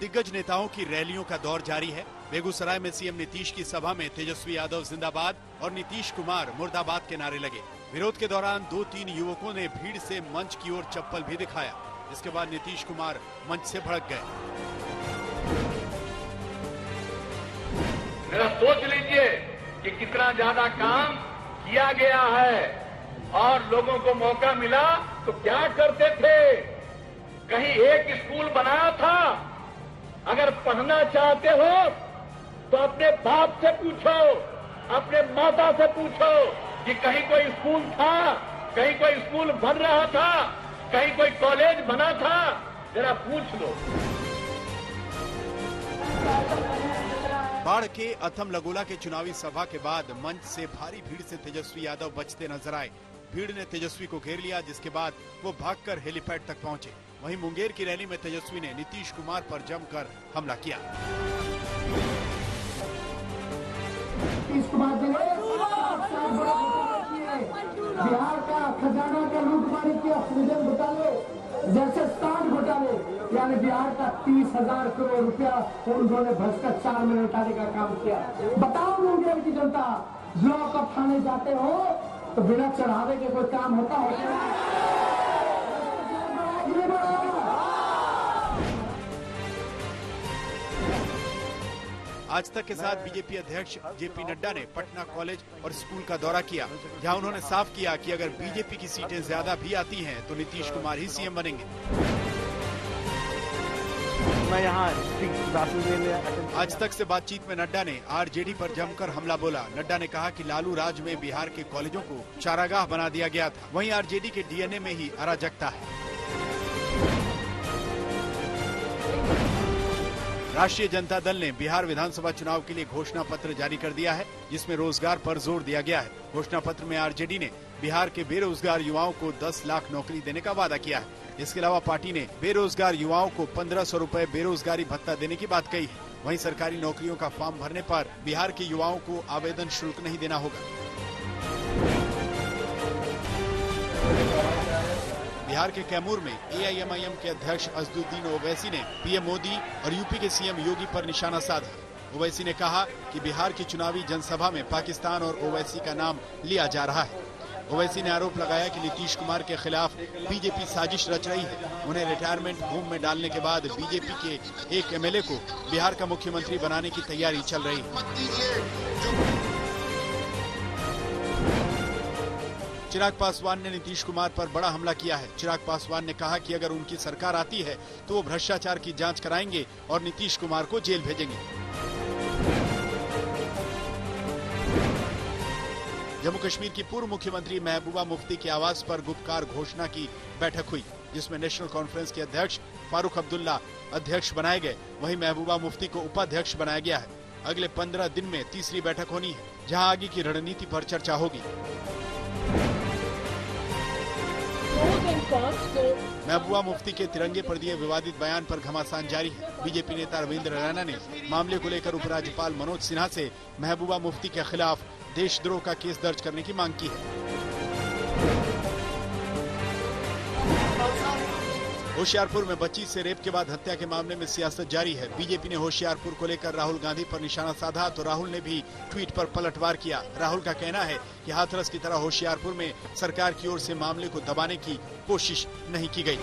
दिग्गज नेताओं की रैलियों का दौर जारी है। बेगूसराय में सीएम नीतीश की सभा में तेजस्वी यादव जिंदाबाद और नीतीश कुमार मुर्दाबाद के नारे लगे। विरोध के दौरान 2-3 युवकों ने भीड़ से मंच की ओर चप्पल भी दिखाया। इसके बाद नीतीश कुमार मंच से भड़क गए। मेरा सोच लीजिए कि कितना ज्यादा काम किया गया है और लोगों को मौका मिला तो क्या करते थे। कहीं एक स्कूल बनाया था। अगर पढ़ना चाहते हो तो अपने बाप से पूछो, अपने माता से पूछो कि कहीं कोई स्कूल था, कहीं कोई स्कूल बन रहा था, कहीं कोई कॉलेज बना था, जरा पूछ लो। बाढ़ के अथम लगोला के चुनावी सभा के बाद मंच से भारी भीड़ से तेजस्वी यादव बचते नजर आए। भीड़ ने तेजस्वी को घेर लिया, जिसके बाद वो भागकर हेलीपैड तक पहुंचे। वहीं मुंगेर की रैली में तेजस्वी ने नीतीश कुमार पर जमकर हमला किया। बिहार का खजाना का लूटमारी किया, सृजन घोटाले जैसे 60 घोटाले, यानी बिहार का 30,000 करोड़ रुपया उन्होंने भ्रष्टाचार में लौटाने का काम किया। बताओ मुंगेर की जनता, ब्लॉक और थाने जाते हो तो बिना चढ़ावे के कोई काम होता है? आज तक के साथ बीजेपी अध्यक्ष जेपी नड्डा ने पटना कॉलेज और स्कूल का दौरा किया, जहां उन्होंने साफ किया कि अगर बीजेपी की सीटें ज्यादा भी आती हैं तो नीतीश कुमार ही सीएम बनेंगे। आज तक से बातचीत में नड्डा ने आरजेडी पर जमकर हमला बोला। नड्डा ने कहा कि लालू राज में बिहार के कॉलेजों को चारागाह बना दिया गया था। वहीं आरजेडी के डीएनए में ही अराजकता है। राष्ट्रीय जनता दल ने बिहार विधानसभा चुनाव के लिए घोषणा पत्र जारी कर दिया है, जिसमें रोजगार पर जोर दिया गया है। घोषणा पत्र में आरजेडी ने बिहार के बेरोजगार युवाओं को 10 लाख नौकरी देने का वादा किया है। इसके अलावा पार्टी ने बेरोजगार युवाओं को 1500 रुपए बेरोजगारी भत्ता देने की बात कही है। वहीं सरकारी नौकरियों का फॉर्म भरने पर बिहार के युवाओं को आवेदन शुल्क नहीं देना होगा। बिहार के कैमूर में एआईएमआईएम के अध्यक्ष असदुद्दीन ओवैसी ने पीएम मोदी और यूपी के सीएम योगी पर निशाना साधा। ओवैसी ने कहा कि बिहार की चुनावी जनसभा में पाकिस्तान और ओवैसी का नाम लिया जा रहा है। ओवैसी ने आरोप लगाया कि नीतीश कुमार के खिलाफ बीजेपी साजिश रच रही है। उन्हें रिटायरमेंट होम में डालने के बाद बीजेपी के एक एमएलए को बिहार का मुख्यमंत्री बनाने की तैयारी चल रही है। चिराग पासवान ने नीतीश कुमार पर बड़ा हमला किया है। चिराग पासवान ने कहा कि अगर उनकी सरकार आती है तो वो भ्रष्टाचार की जांच कराएंगे और नीतीश कुमार को जेल भेजेंगे। जम्मू कश्मीर की पूर्व मुख्यमंत्री महबूबा मुफ्ती के आवास पर गुपकार घोषणा की बैठक हुई, जिसमें नेशनल कॉन्फ्रेंस के अध्यक्ष फारूक अब्दुल्ला अध्यक्ष बनाए गए। वहीं महबूबा मुफ्ती को उपाध्यक्ष बनाया गया है। अगले 15 दिन में तीसरी बैठक होनी है, जहां आगे की रणनीति पर चर्चा होगी। महबूबा मुफ्ती के तिरंगे पर दिए विवादित बयान पर घमासान जारी है। बीजेपी नेता रविंद्र रैना ने मामले को लेकर उपराज्यपाल मनोज सिन्हा से महबूबा मुफ्ती के खिलाफ देशद्रोह का केस दर्ज करने की मांग की है। होशियारपुर में बच्ची से रेप के बाद हत्या के मामले में सियासत जारी है। बीजेपी ने होशियारपुर को लेकर राहुल गांधी पर निशाना साधा तो राहुल ने भी ट्वीट पर पलटवार किया। राहुल का कहना है कि हाथरस की तरह होशियारपुर में सरकार की ओर से मामले को दबाने की कोशिश नहीं की गई।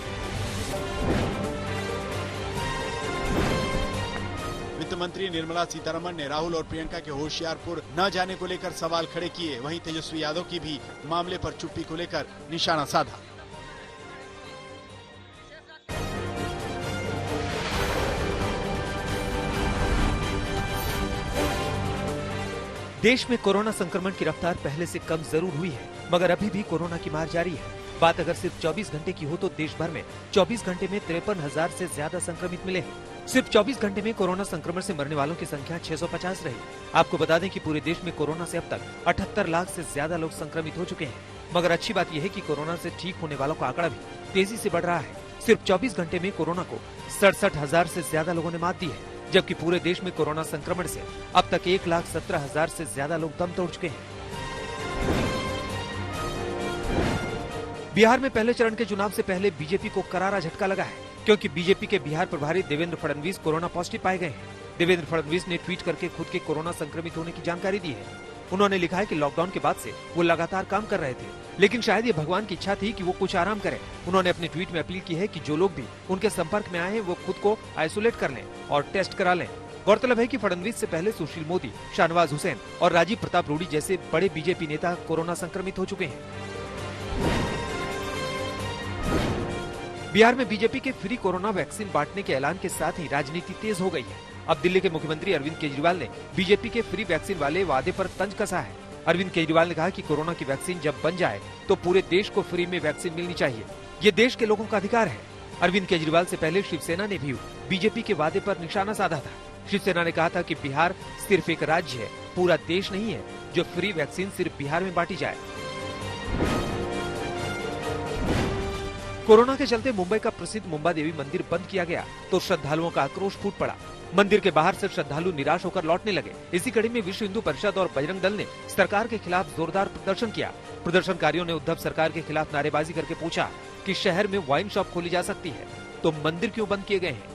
वित्त मंत्री निर्मला सीतारमण ने राहुल और प्रियंका के होशियारपुर न जाने को लेकर सवाल खड़े किए। वहीं तेजस्वी यादव की भी मामले पर चुप्पी को लेकर निशाना साधा। देश में कोरोना संक्रमण की रफ्तार पहले से कम जरूर हुई है, मगर अभी भी कोरोना की मार जारी है। बात अगर सिर्फ 24 घंटे की हो तो देश भर में 24 घंटे में 53,000 से ज्यादा संक्रमित मिले हैं। सिर्फ 24 घंटे में कोरोना संक्रमण से मरने वालों की संख्या 650 रही। आपको बता दें कि पूरे देश में कोरोना से अब तक 78 लाख से ज्यादा लोग संक्रमित हो चुके हैं। मगर अच्छी बात यह है कि कोरोना से ठीक होने वालों का आंकड़ा भी तेजी से बढ़ रहा है। सिर्फ 24 घंटे में कोरोना को 67,000 से ज्यादा लोगों ने मात दी है, जबकि पूरे देश में कोरोना संक्रमण से अब तक 1,17,000 से ज्यादा लोग दम तोड़ चुके हैं। बिहार में पहले चरण के चुनाव से पहले बीजेपी को करारा झटका लगा है, क्योंकि बीजेपी के बिहार प्रभारी देवेंद्र फडणवीस कोरोना पॉजिटिव पाए गए हैं। देवेंद्र फडणवीस ने ट्वीट करके खुद के कोरोना संक्रमित होने की जानकारी दी है। उन्होंने लिखा है कि लॉकडाउन के बाद से वो लगातार काम कर रहे थे, लेकिन शायद ये भगवान की इच्छा थी कि वो कुछ आराम करें। उन्होंने अपने ट्वीट में अपील की है कि जो लोग भी उनके संपर्क में आए हैं वो खुद को आइसोलेट कर लें और टेस्ट करा लें। गौरतलब है कि फडणवीस से पहले सुशील मोदी, शाहनवाज हुसैन और राजीव प्रताप रूडी जैसे बड़े बीजेपी नेता कोरोना संक्रमित हो चुके हैं। बिहार में बीजेपी के फ्री कोरोना वैक्सीन बांटने के ऐलान के साथ ही राजनीति तेज हो गई है। अब दिल्ली के मुख्यमंत्री अरविंद केजरीवाल ने बीजेपी के फ्री वैक्सीन वाले वादे पर तंज कसा है। अरविंद केजरीवाल ने कहा कि कोरोना की वैक्सीन जब बन जाए तो पूरे देश को फ्री में वैक्सीन मिलनी चाहिए। ये देश के लोगों का अधिकार है। अरविंद केजरीवाल से पहले शिवसेना ने भी बीजेपी के वादे पर निशाना साधा था। शिवसेना ने कहा था कि बिहार सिर्फ एक राज्य है, पूरा देश नहीं है जो फ्री वैक्सीन सिर्फ बिहार में बांटी जाए। कोरोना के चलते मुंबई का प्रसिद्ध मुंबा देवी मंदिर बंद किया गया तो श्रद्धालुओं का आक्रोश फूट पड़ा। मंदिर के बाहर से श्रद्धालु निराश होकर लौटने लगे। इसी कड़ी में विश्व हिंदू परिषद और बजरंग दल ने सरकार के खिलाफ जोरदार प्रदर्शन किया। प्रदर्शनकारियों ने उद्धव सरकार के खिलाफ नारेबाजी करके पूछा कि शहर में वाइन शॉप खोली जा सकती है तो मंदिर क्यों बंद किए गए हैं।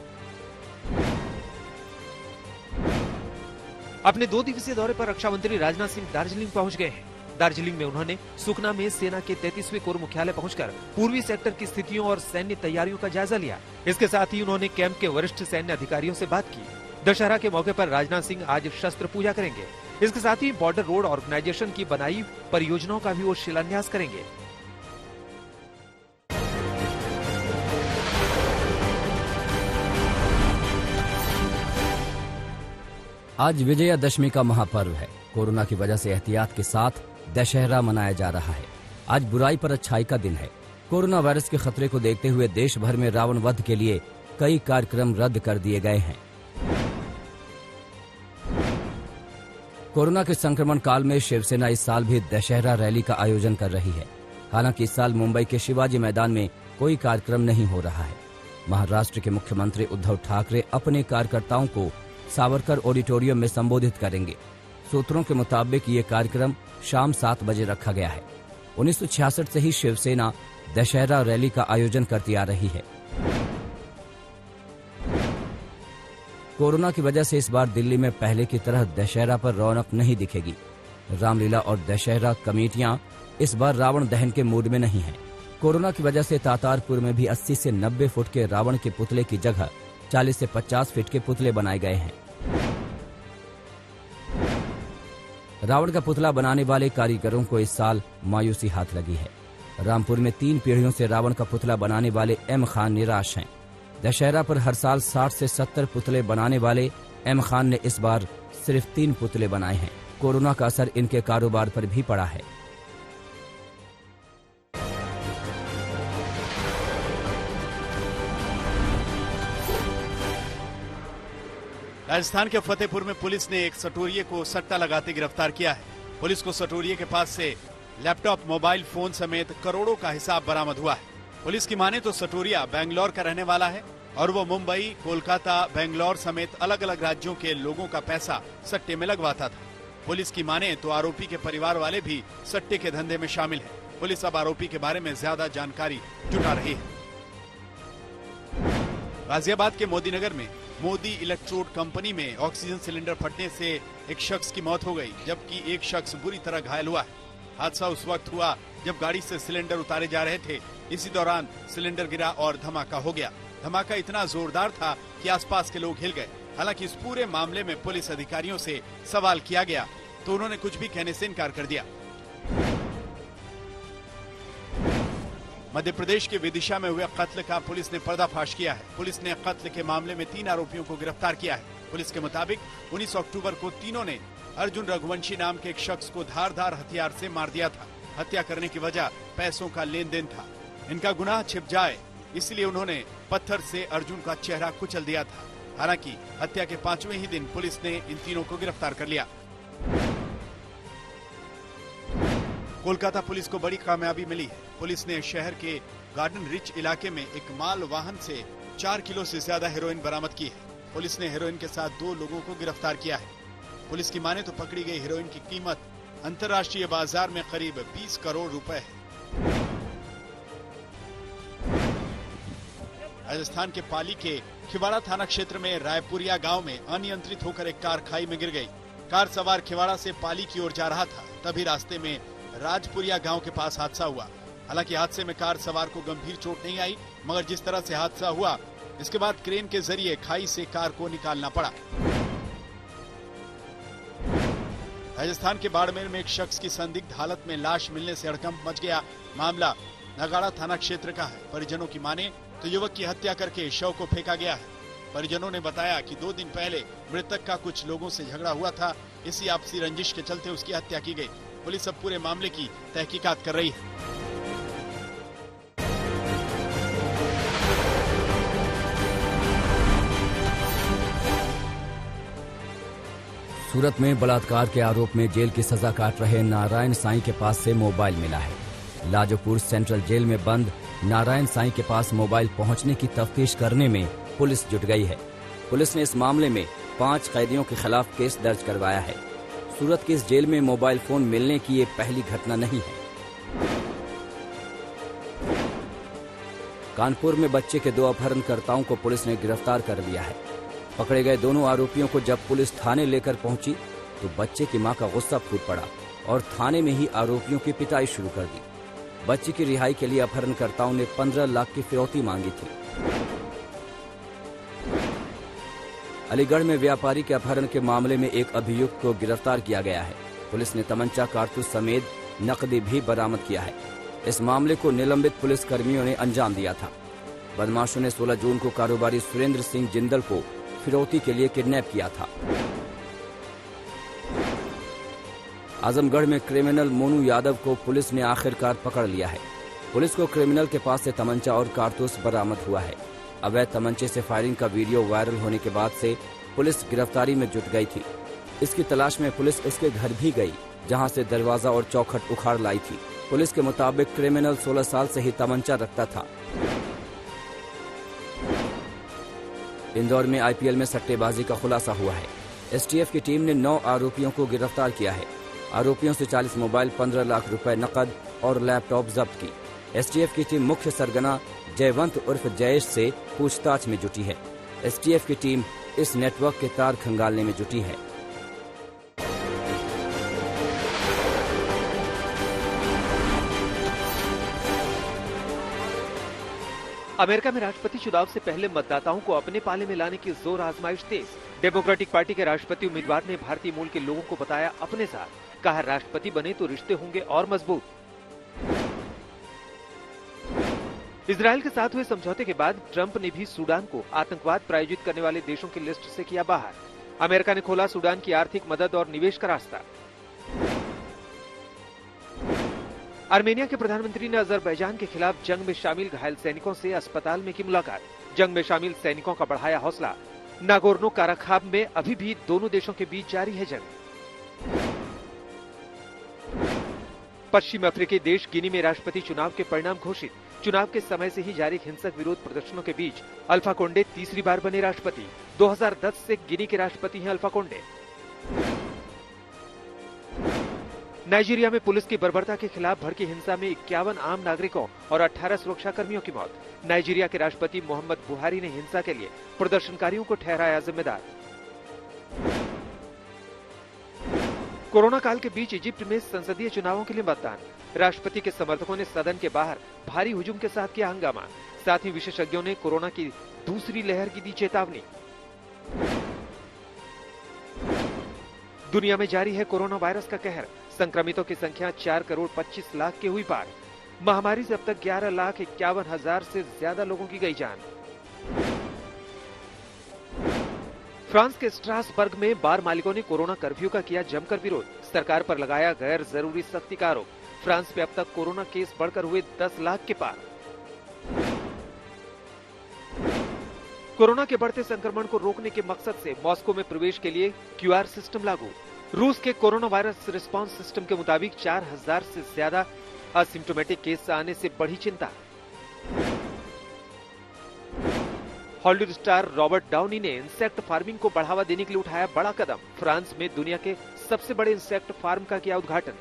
अपने 2 दिवसीय दौरे पर रक्षा मंत्री राजनाथ सिंह दार्जिलिंग पहुंच गए हैं। दार्जिलिंग में उन्होंने सुकना में सेना के 33वें कोर मुख्यालय पहुंचकर पूर्वी सेक्टर की स्थितियों और सैन्य तैयारियों का जायजा लिया। इसके साथ ही उन्होंने कैंप के वरिष्ठ सैन्य अधिकारियों से बात की। दशहरा के मौके पर राजनाथ सिंह आज शस्त्र पूजा करेंगे। इसके साथ ही बॉर्डर रोड ऑर्गेनाइजेशन की बनाई परियोजनाओं का भी वो शिलान्यास करेंगे। आज विजयादशमी का महापर्व है। कोरोना की वजह से एहतियात के साथ दशहरा मनाया जा रहा है। आज बुराई पर अच्छाई का दिन है। कोरोना वायरस के खतरे को देखते हुए देश भर में रावण वध के लिए कई कार्यक्रम रद्द कर दिए गए हैं। कोरोना के संक्रमण काल में शिवसेना इस साल भी दशहरा रैली का आयोजन कर रही है। हालांकि इस साल मुंबई के शिवाजी मैदान में कोई कार्यक्रम नहीं हो रहा है। महाराष्ट्र के मुख्यमंत्री उद्धव ठाकरे अपने कार्यकर्ताओं को सावरकर ऑडिटोरियम में संबोधित करेंगे। सूत्रों के मुताबिक ये कार्यक्रम शाम 7 बजे रखा गया है। 1966 से ही शिवसेना दशहरा रैली का आयोजन करती आ रही है। कोरोना की वजह से इस बार दिल्ली में पहले की तरह दशहरा पर रौनक नहीं दिखेगी। रामलीला और दशहरा कमेटियां इस बार रावण दहन के मूड में नहीं हैं। कोरोना की वजह से तातारपुर में भी 80 से 90 फुट के रावण के पुतले की जगह 40 से 50 फीट के पुतले बनाए गए हैं। रावण का पुतला बनाने वाले कारीगरों को इस साल मायूसी हाथ लगी है। रामपुर में 3 पीढ़ियों से रावण का पुतला बनाने वाले एम खान निराश हैं। दशहरा पर हर साल 60 से 70 पुतले बनाने वाले एम खान ने इस बार सिर्फ 3 पुतले बनाए हैं। कोरोना का असर इनके कारोबार पर भी पड़ा है। राजस्थान के फतेहपुर में पुलिस ने एक सटोरिये को सट्टा लगाते गिरफ्तार किया है। पुलिस को सटोरिये के पास से लैपटॉप, मोबाइल फोन समेत करोड़ों का हिसाब बरामद हुआ है। पुलिस की माने तो सटोरिया बेंगलोर का रहने वाला है और वो मुंबई, कोलकाता, बेंगलोर समेत अलग अलग राज्यों के लोगों का पैसा सट्टे में लगवाता था। पुलिस की माने तो आरोपी के परिवार वाले भी सट्टे के धंधे में शामिल हैं। पुलिस अब आरोपी के बारे में ज्यादा जानकारी जुटा रही है। गाजियाबाद के मोदीनगर में मोदी इलेक्ट्रोड कंपनी में ऑक्सीजन सिलेंडर फटने से एक शख्स की मौत हो गई, जबकि एक शख्स बुरी तरह घायल हुआ है। हादसा उस वक्त हुआ जब गाड़ी से सिलेंडर उतारे जा रहे थे। इसी दौरान सिलेंडर गिरा और धमाका हो गया। धमाका इतना जोरदार था कि आसपास के लोग हिल गए। हालांकि इस पूरे मामले में पुलिस अधिकारियों से सवाल किया गया तो उन्होंने कुछ भी कहने से इनकार कर दिया। मध्य प्रदेश के विदिशा में हुए कत्ल का पुलिस ने पर्दाफाश किया है। पुलिस ने कत्ल के मामले में 3 आरोपियों को गिरफ्तार किया है। पुलिस के मुताबिक 19 अक्टूबर को तीनों ने अर्जुन रघुवंशी नाम के एक शख्स को धारदार हथियार से मार दिया था। हत्या करने की वजह पैसों का लेन देन था। इनका गुनाह छिप जाए इसलिए उन्होंने पत्थर से अर्जुन का चेहरा कुचल दिया था। हालांकि हत्या के 5वें ही दिन पुलिस ने इन तीनों को गिरफ्तार कर लिया। कोलकाता पुलिस को बड़ी कामयाबी मिली है। पुलिस ने शहर के गार्डन रिच इलाके में एक माल वाहन से 4 किलो से ज्यादा हेरोइन बरामद की है। पुलिस ने हेरोइन के साथ 2 लोगों को गिरफ्तार किया है। पुलिस की माने तो पकड़ी गई हेरोइन की कीमत अंतर्राष्ट्रीय बाजार में करीब 20 करोड़ रुपए है। राजस्थान के पाली के खिवाड़ा थाना क्षेत्र में रायपुरिया गांव में अनियंत्रित होकर एक कार खाई में गिर गई। कार सवार खिवाड़ा से पाली की ओर जा रहा था, तभी रास्ते में राजपुरिया गांव के पास हादसा हुआ। हालांकि हादसे में कार सवार को गंभीर चोट नहीं आई, मगर जिस तरह से हादसा हुआ इसके बाद क्रेन के जरिए खाई से कार को निकालना पड़ा। राजस्थान के बाड़मेर में एक शख्स की संदिग्ध हालत में लाश मिलने से हड़कंप मच गया। मामला नगाड़ा थाना क्षेत्र का है। परिजनों की माने तो युवक की हत्या करके शव को फेंका गया है। परिजनों ने बताया कि 2 दिन पहले मृतक का कुछ लोगों से झगड़ा हुआ था। इसी आपसी रंजिश के चलते उसकी हत्या की गई। पुलिस अब पूरे मामले की तहकीकात कर रही है। सूरत में बलात्कार के आरोप में जेल की सजा काट रहे नारायण साईं के पास से मोबाइल मिला है। लाजोपुर सेंट्रल जेल में बंद नारायण साईं के पास मोबाइल पहुंचने की तफ्तीश करने में पुलिस जुट गई है। पुलिस ने इस मामले में 5 कैदियों के खिलाफ केस दर्ज करवाया है। सूरत के इस जेल में मोबाइल फोन मिलने की ये पहली घटना नहीं है। कानपुर में बच्चे के 2 अपहरणकर्ताओं को पुलिस ने गिरफ्तार कर लिया है। पकड़े गए दोनों आरोपियों को जब पुलिस थाने लेकर पहुंची तो बच्चे की मां का गुस्सा फूट पड़ा और थाने में ही आरोपियों की पिटाई शुरू कर दी। बच्चे की रिहाई के लिए अपहरणकर्ताओं ने 15 लाख की फिरौती मांगी थी। अलीगढ़ में व्यापारी के अपहरण के मामले में एक अभियुक्त को गिरफ्तार किया गया है। पुलिस ने तमंचा, कारतूस समेत नकदी भी बरामद किया है। इस मामले को निलंबित पुलिस कर्मियों ने अंजाम दिया था। बदमाशों ने 16 जून को कारोबारी सुरेंद्र सिंह जिंदल को फिरौती के लिए किडनैप किया था। आजमगढ़ में क्रिमिनल मोनू यादव को पुलिस ने आखिरकार पकड़ लिया है। पुलिस को क्रिमिनल के पास से तमंचा और कारतूस बरामद हुआ है। अवैध तमंचे से फायरिंग का वीडियो वायरल होने के बाद से पुलिस गिरफ्तारी में जुट गई थी। इसकी तलाश में पुलिस उसके घर भी गई, जहां से दरवाजा और चौखट उखाड़ लाई थी। पुलिस के मुताबिक क्रिमिनल 16 साल से ही तमंचा रखता था। इंदौर में आईपीएल में सट्टेबाजी का खुलासा हुआ है। एसटीएफ की टीम ने 9 आरोपियों को गिरफ्तार किया है। आरोपियों से 40 मोबाइल, 15 लाख रुपए नकद और लैपटॉप जब्त की। एसटीएफ की टीम मुख्य सरगना जयवंत उर्फ जयेश से पूछताछ में जुटी है। एसटीएफ की टीम इस नेटवर्क के तार खंगालने में जुटी है। अमेरिका में राष्ट्रपति चुनाव से पहले मतदाताओं को अपने पाले में लाने की जोर आजमाइश तेज। डेमोक्रेटिक पार्टी के राष्ट्रपति उम्मीदवार ने भारतीय मूल के लोगों को बताया अपने साथ। कहा, राष्ट्रपति बने तो रिश्ते होंगे और मजबूत। इजरायल के साथ हुए समझौते के बाद ट्रंप ने भी सूडान को आतंकवाद प्रायोजित करने वाले देशों की लिस्ट से किया बाहर। अमेरिका ने खोला सूडान की आर्थिक मदद और निवेश का रास्ता। आर्मेनिया के प्रधानमंत्री ने अजरबैजान के खिलाफ जंग में शामिल घायल सैनिकों से अस्पताल में की मुलाकात। जंग में शामिल सैनिकों का बढ़ाया हौसला। नागोर्नो काराखाब में अभी भी दोनों देशों के बीच जारी है जंग। पश्चिम अफ्रीकी देश गिनी में राष्ट्रपति चुनाव के परिणाम घोषित। चुनाव के समय से ही जारी हिंसक विरोध प्रदर्शनों के बीच अल्फा कोंडे तीसरी बार बने राष्ट्रपति। 2010 से गिनी के राष्ट्रपति हैं अल्फा कोंडे। नाइजीरिया में पुलिस की बर्बरता के खिलाफ भड़की हिंसा में 51 आम नागरिकों और 18 सुरक्षा कर्मियों की मौत। नाइजीरिया के राष्ट्रपति मोहम्मद बुहारी ने हिंसा के लिए प्रदर्शनकारियों को ठहराया जिम्मेदार। कोरोना काल के बीच इजिप्ट में संसदीय चुनावों के लिए मतदान। राष्ट्रपति के समर्थकों ने सदन के बाहर भारी हुजूम के साथ किया हंगामा। साथ ही विशेषज्ञों ने कोरोना की दूसरी लहर की दी चेतावनी। दुनिया में जारी है कोरोना वायरस का कहर। संक्रमितों की संख्या 4 करोड़ 25 लाख के हुई पार। महामारी से अब तक 11,51,000 से ज्यादा लोगों की गई जान। फ्रांस के स्ट्रासबर्ग में बार मालिकों ने कोरोना कर्फ्यू का किया जमकर विरोध। सरकार पर लगाया गैर जरूरी सख्ती का आरोप। फ्रांस में अब तक कोरोना केस बढ़कर हुए 10 लाख के पार। कोरोना के बढ़ते संक्रमण को रोकने के मकसद से मॉस्को में प्रवेश के लिए क्यूआर सिस्टम लागू। रूस के कोरोना वायरस रिस्पांस सिस्टम के मुताबिक 4,000 से ज्यादा असिम्प्टोमेटिक केस आने से बढ़ी चिंता। हॉलीवुड स्टार रॉबर्ट डाउनी ने इंसेक्ट फार्मिंग को बढ़ावा देने के लिए उठाया बड़ा कदम। फ्रांस में दुनिया के सबसे बड़े इंसेक्ट फार्म का किया उद्घाटन।